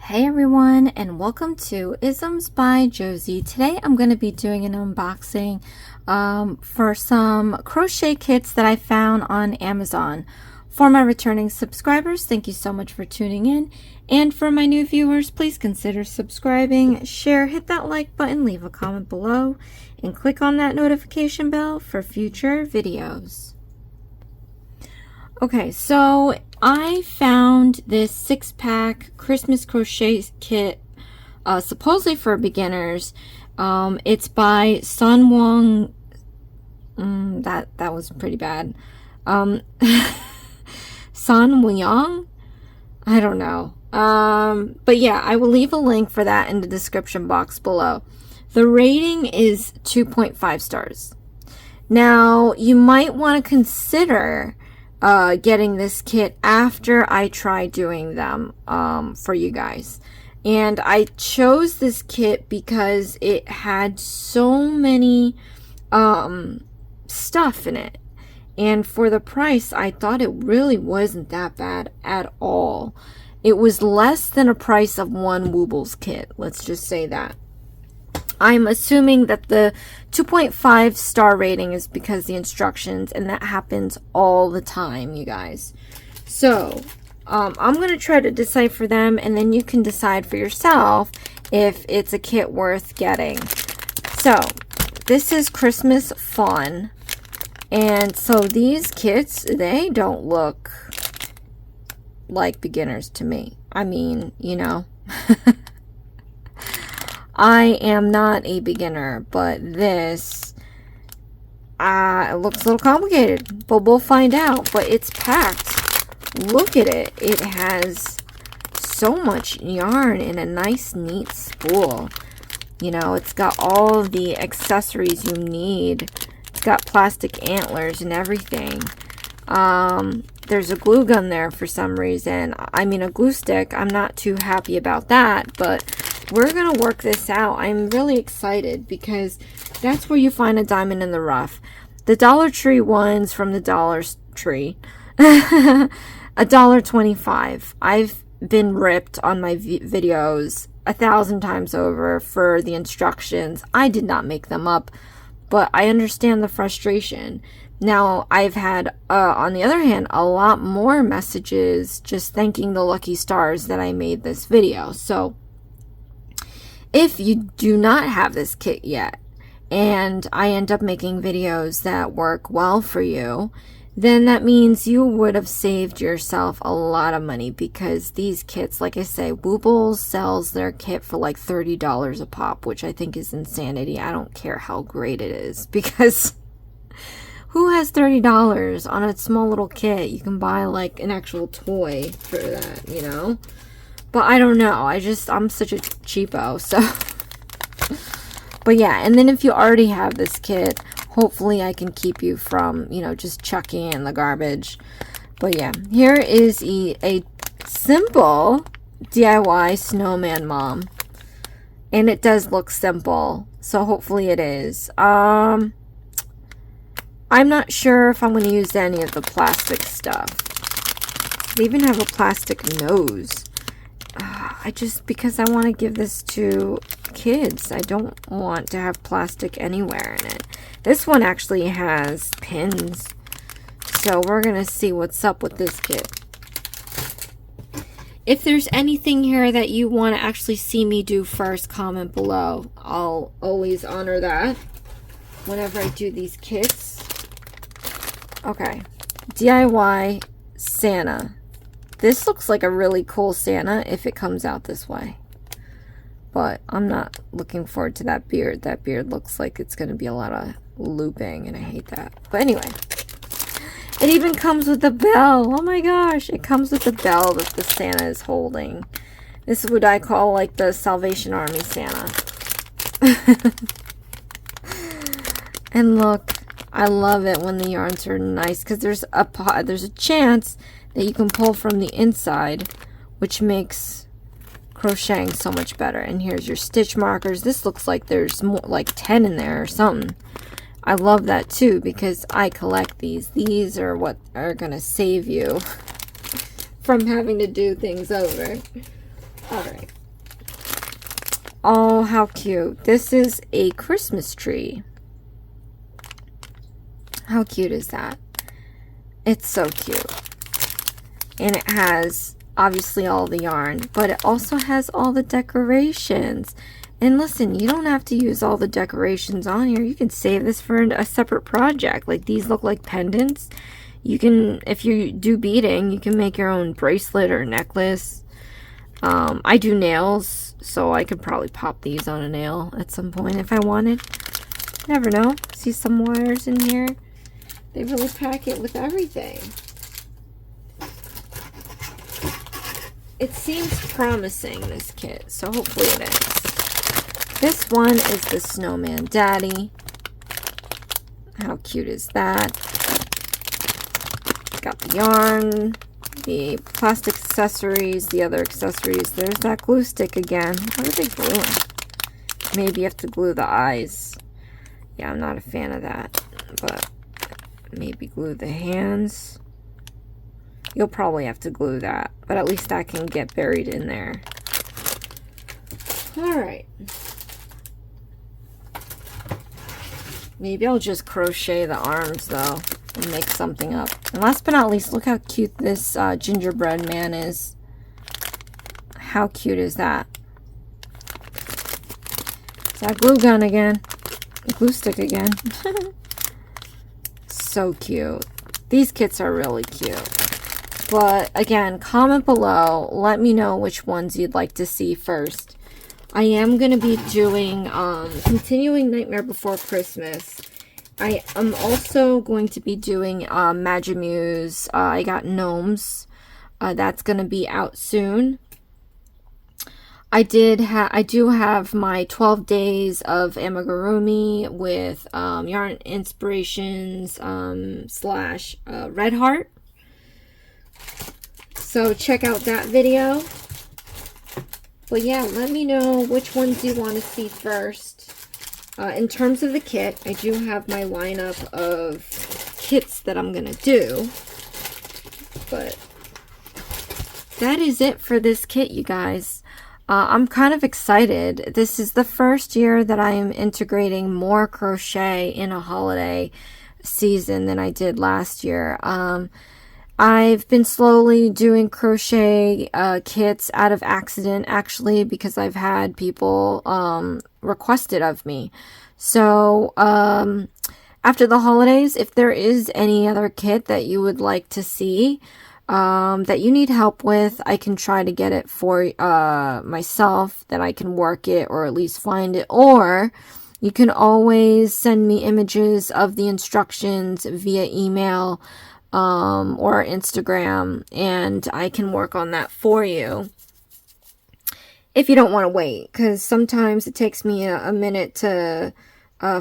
Hey everyone, and welcome to Isms by Josie. Today I'm going to be doing an unboxing for some crochet kits that I found on Amazon. For my returning subscribers, thank you so much for tuning in. And for my new viewers, please consider subscribing, share, hit that like button, leave a comment below, and click on that notification bell for future videos. Okay, so I found this 6-pack Christmas crochet kit, supposedly for beginners. It's by Sonwyoung. That was pretty bad. Sonwyoung? I don't know. But yeah, I will leave a link for that in the description box below. The rating is 2.5 stars. Now, you might want to consider getting this kit after I try doing them for you guys. And I chose this kit because it had so many stuff in it. And for the price, I thought it really wasn't that bad at all. It was less than a price of one Woobles kit. Let's just say that. I'm assuming that the 2.5 star rating is because the instructions, and that happens all the time, you guys. So, I'm going to try to decipher them, and then you can decide for yourself if it's a kit worth getting. So, this is Christmas Fun. And so these kits, they don't look like beginners to me. I mean, you know. I am not a beginner, but this it looks a little complicated, but we'll find out. But it's packed. Look at it. It has so much yarn in a nice, neat spool. You know, it's got all of the accessories you need. It's got plastic antlers and everything. There's a glue gun there for some reason. I mean, a glue stick. I'm not too happy about that, but we're going to work this out. I'm really excited because that's where you find a diamond in the rough. The Dollar Tree ones from the Dollar Tree, $1.25. I've been ripped on my videos 1,000 times over for the instructions. I did not make them up, but I understand the frustration. Now, I've had, on the other hand, a lot more messages just thanking the lucky stars that I made this video. So, if you do not have this kit yet, and I end up making videos that work well for you, then that means you would have saved yourself a lot of money, because these kits, like I say, Woobles sells their kit for like $30 a pop, which I think is insanity. I don't care how great it is, because who has $30 on a small little kit? You can buy like an actual toy for that, you know? But I don't know. I'm such a cheapo, so. But yeah, and then if you already have this kit, hopefully I can keep you from, you know, just chucking it in the garbage. But yeah, here is a simple DIY snowman mom. And it does look simple, so hopefully it is. I'm not sure if I'm going to use any of the plastic stuff. They even have a plastic nose. Because I want to give this to kids. I don't want to have plastic anywhere in it. This one actually has pins. So we're going to see what's up with this kit. If there's anything here that you want to actually see me do first, comment below. I'll always honor that whenever I do these kits. Okay. DIY Santa. This looks like a really cool Santa if it comes out this way. But I'm not looking forward to that beard. That beard looks like it's going to be a lot of looping, and I hate that. But anyway, it even comes with the bell. Oh my gosh, it comes with the bell that the Santa is holding. This is what I call like the Salvation Army Santa. And look, I love it when the yarns are nice, because there's a chance that you can pull from the inside, which makes crocheting so much better. And here's your stitch markers. This looks like there's more, like 10 in there or something. I love that too, because I collect these. These are what are gonna save you from having to do things over. Alright. Oh, how cute. This is a Christmas tree. How cute is that? It's so cute. And it has, obviously, all the yarn, but it also has all the decorations. And listen, you don't have to use all the decorations on here. You can save this for a separate project. Like, these look like pendants. You can, if you do beading, you can make your own bracelet or necklace. I do nails, so I could probably pop these on a nail at some point if I wanted. Never know. See some wires in here? They really pack it with everything. It seems promising, this kit, so hopefully it is. This one is the Snowman Daddy. How cute is that? Got the yarn, the plastic accessories, the other accessories. There's that glue stick again. What are they gluing? Maybe you have to glue the eyes. Yeah, I'm not a fan of that, but maybe glue the hands. You'll probably have to glue that, but at least that can get buried in there. Alright. Maybe I'll just crochet the arms, though, and make something up. And last but not least, look how cute this gingerbread man is. How cute is that? It's that glue gun again. Glue stick again. So cute. These kits are really cute. But again, comment below. Let me know which ones you'd like to see first. I am going to be doing, continuing Nightmare Before Christmas. I am also going to be doing Magimuse. I got gnomes. That's going to be out soon. I do have my 12 days of Amigurumi with yarn inspirations slash Red Heart. So check out that video. But yeah, let me know which ones you want to see first. In terms of the kit, I do have my lineup of kits that I'm going to do. But that is it for this kit, you guys. I'm kind of excited. This is the first year that I am integrating more crochet in a holiday season than I did last year. I've been slowly doing crochet kits out of accident, actually, because I've had people request it of me. So after the holidays, if there is any other kit that you would like to see, that you need help with, I can try to get it for myself, that I can work it or at least find it. Or you can always send me images of the instructions via email or Instagram, and I can work on that for you. If you don't want to wait, because sometimes it takes me a minute to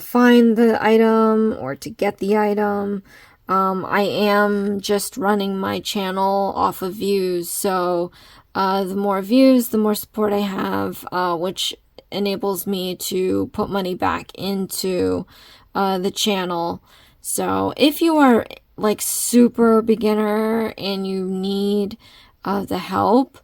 find the item or to get the item. I am just running my channel off of views, so the more views, the more support I have, which enables me to put money back into the channel. So if you are like super beginner and you need the help,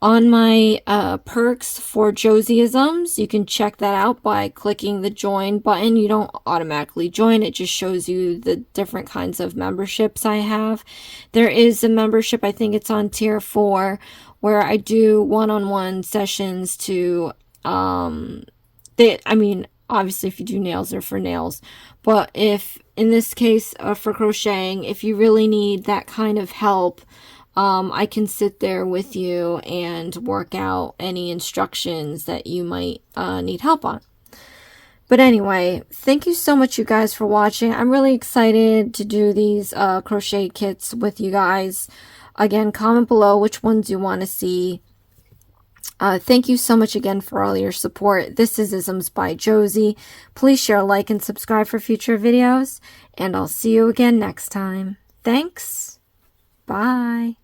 on my perks for Josieisms, you can check that out by clicking the join button. You don't automatically join, it just shows you the different kinds of memberships I have. There is a membership, I think it's on tier 4, where I do one-on-one sessions to I mean, obviously if you do nails, they're for nails, but if in this case for crocheting, if you really need that kind of help, I can sit there with you and work out any instructions that you might need help on. But anyway, thank you so much, you guys, for watching. I'm really excited to do these crochet kits with you guys. Again, comment below which ones you want to see. Thank you so much again for all your support. This is Isms by Josie. Please share, like, and subscribe for future videos. And I'll see you again next time. Thanks. Bye.